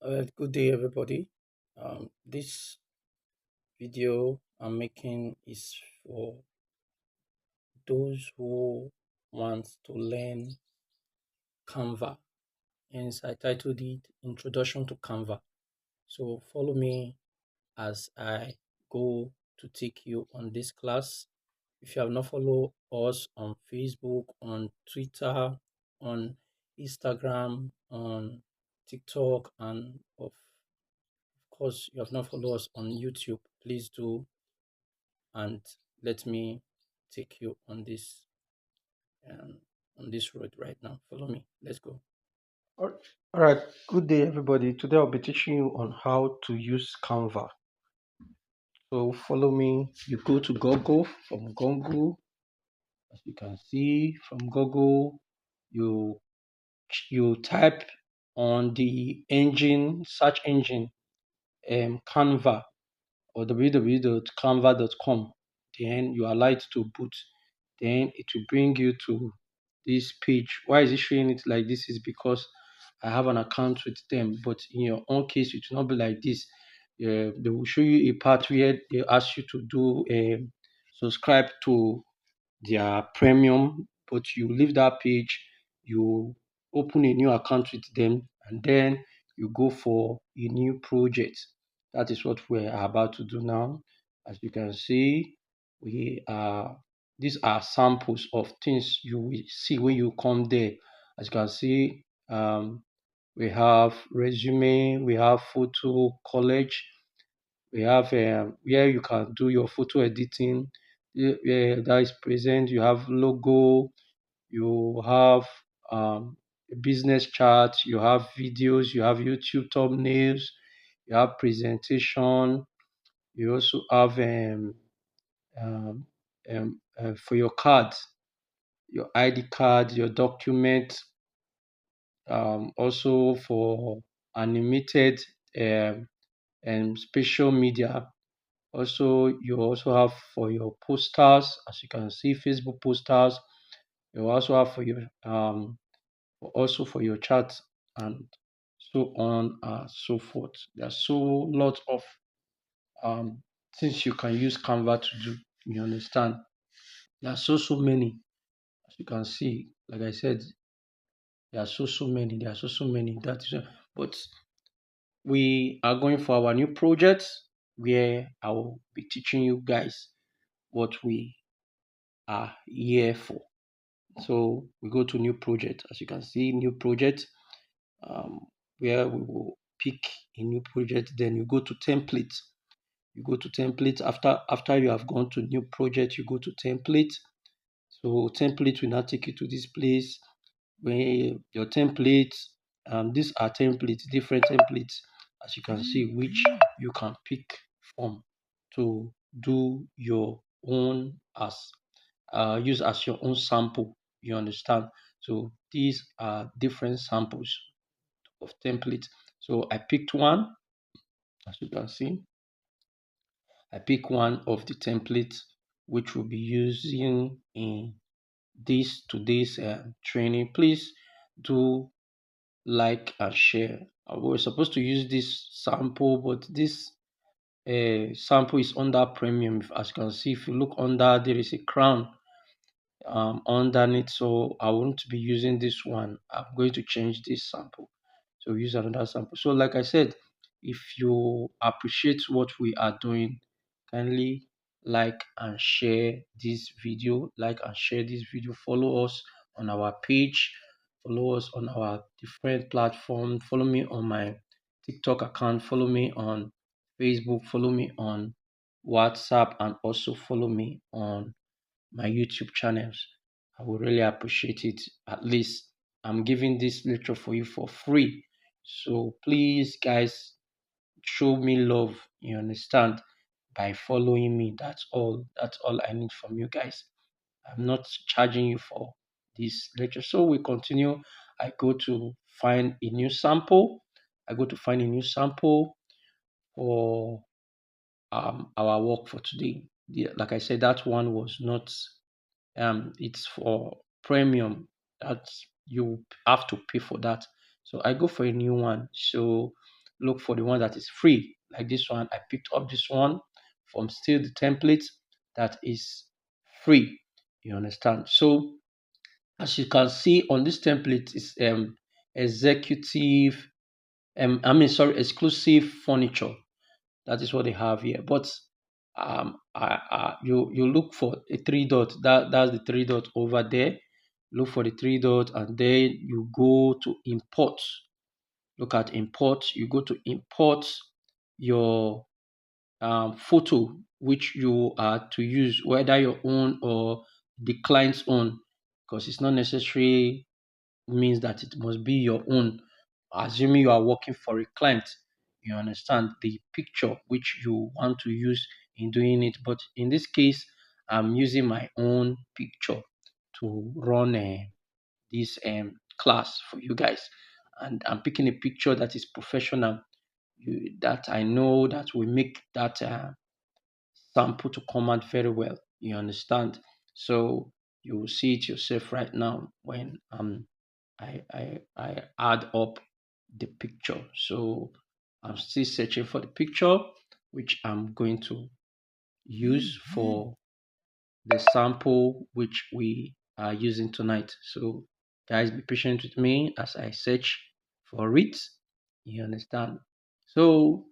Good day, everybody. This video I'm making is for those who want to learn Canva. Hence, I titled it Introduction to Canva. So, follow me as I go to take you on this class. If you have not followed us on Facebook, on Twitter, on Instagram, on TikTok, and of course, you have not followed us on YouTube, please do and let me take you um, on this road right now. Follow me. Let's go. All all right, good day everybody. Today I'll be teaching you on how to use Canva. So follow me. You go to Google. From Google, as you can see, from Google, you you type on the engine search engine Canva or www.canva.com. Then you allow it to boot. Then it will bring you to this page. Why is it showing it like this? Is because I have an account with them. But in your own case, it will not be like this. They will show you a part where they ask you to do subscribe to their premium, but you leave that page, you open a new account with them, and then you go for a new project. That is what we're about to do now. As you can see, we are these are samples of things you will see when you come there. As you can see, we have resume, we have photo college, we have where you can do your photo editing, where that is present. You have logo, you have a business chart, you have videos, you have YouTube thumbnails, you have presentation, you also have um, for your card, your ID card, your document, also for animated um, and special media. Also, you also have for your posters, as you can see, Facebook posters. You also have for your also for your chat and so on and so forth. There are so lots of um, things you can use Canva to do. You understand? There are so many. As you can see, like I said, there are so many. There are so many. That is, but we are going for our new project where I will be teaching you guys what we are here for. So we go to new project. As you can see, new project, um, where we will pick a new project. Then you go to template. You go to template after you have gone to new project. You go to template. So template will now take you to this place where your templates. These are templates, different templates, as you can see, which you can pick from to do your own as use as your own sample. You understand? So these are different samples of templates. So I picked one, as you can see. I pick one of the templates which we'll be using in this today's training. Please do like and share. We're supposed to use this sample, but this sample is under premium. As you can see, if you look under, there is a crown underneath, so I won't be using this one. I'm going to change this sample, so use another sample. So like I said, if you appreciate what we are doing, kindly like and share this video, follow us on our page, follow us on our different platform, follow me on my TikTok account, follow me on Facebook, follow me on WhatsApp, and also follow me on my YouTube channels. I would really appreciate it. At least I'm giving this lecture for you for free. So please, guys, show me love. You understand? By following me. That's all. That's all I need from you guys. I'm not charging you for this lecture. So we continue. I go to find a new sample. I go to find a new sample for our work for today. Like I said, that one was not it's for premium that you have to pay for that. So I go for a new one. So look for the one that is free. Like this one, I picked up this one from still the template that is free. You understand? So as you can see on this template is executive, exclusive furniture. That is what they have here. But you look for a three dot. That's the three dot over there. Look for the three dot, and then you go to import. Look at import. You go to import your photo which you are to use, whether your own or the client's own, because it's not necessary means that it must be your own. Assuming you are working for a client, you understand the picture which you want to use in doing it. But in this case, I'm using my own picture to run this class for you guys, and I'm picking a picture that is professional, that I know that will make that sample to come out very well. You understand? So you will see it yourself right now when I add up the picture. So I'm still searching for the picture which I'm going to use for the sample which we are using tonight. So guys, be patient with me as I search for it. You understand? So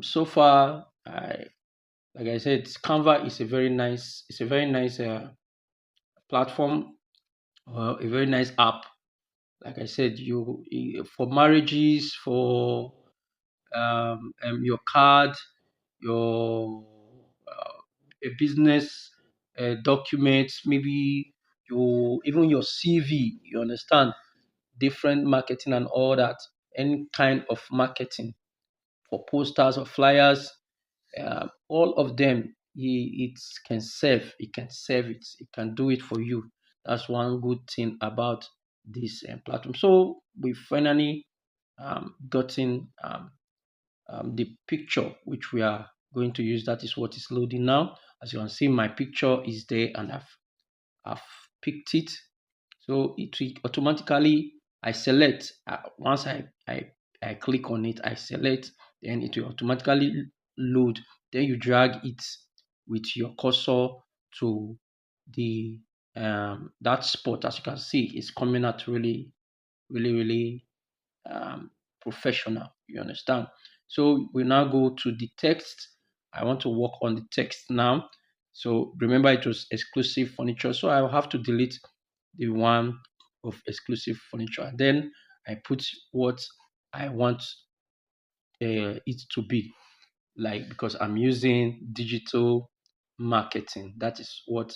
so far, like I said, Canva is a very nice, platform, or a very nice app. Like I said, for marriages, for your card, your a business documents, maybe even your CV. You understand, different marketing and all that. Any kind of marketing for posters or flyers, all of them, it can serve. It can serve it. It can do it for you. That's one good thing about this platform. So we finally gotten the picture which we are going to use. That is what is loading now. As you can see, my picture is there, and I've picked it. So it will automatically, I select, once I click on it, I select, then it will automatically load. Then you drag it with your cursor to the that spot. As you can see, it's coming out really, really, really professional. You understand? So we now go to the text. I want to work on the text now. So remember, it was exclusive furniture. So I will have to delete the one of exclusive furniture. And then I put what I want it to be like, because I'm using digital marketing. That is what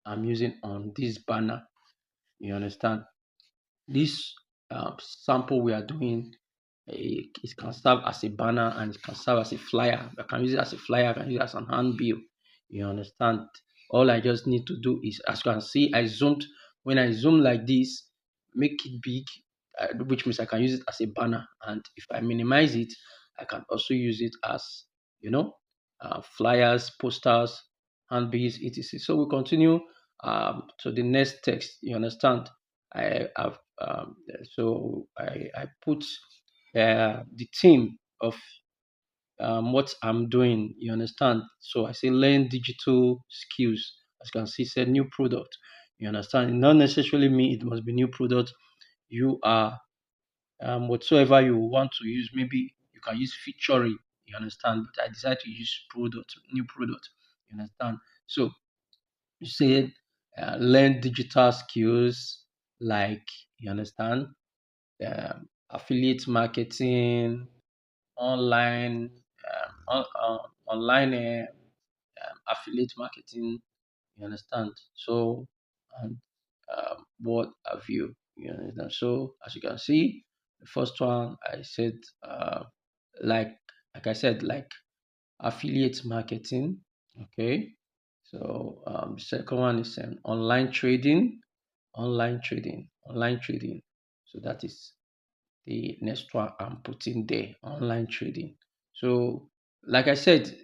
I'm using on this banner. You understand? This sample we are doing, it can serve as a banner, and it can serve as a flyer. I can use it as a flyer, I can use it as an handbill. You understand? All I just need to do is, as you can see, I zoomed. When I zoom like this, make it big, which means I can use it as a banner. And if I minimize it, I can also use it as, you know, flyers, posters, handbills, etc. So we continue to the next text. You understand? I have I put the theme of what I'm doing. You understand? So I say learn digital skills. As you can see, said new product. You understand? Not necessarily mean it must be new product. You are whatsoever you want to use. Maybe you can use featuring. You understand? But I decided to use product, new product. You understand? So you say learn digital skills, like, you understand, affiliate marketing, online, online affiliate marketing. You understand? So, and what have you? You understand? So, as you can see, the first one I said, like like I said, like affiliate marketing. Okay. So the second one is online trading, online trading. So that is the next one I'm putting there, online trading. So, like I said,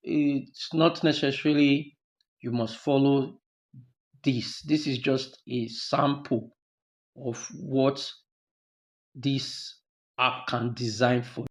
it's not necessarily you must follow this. This is just a sample of what this app can design for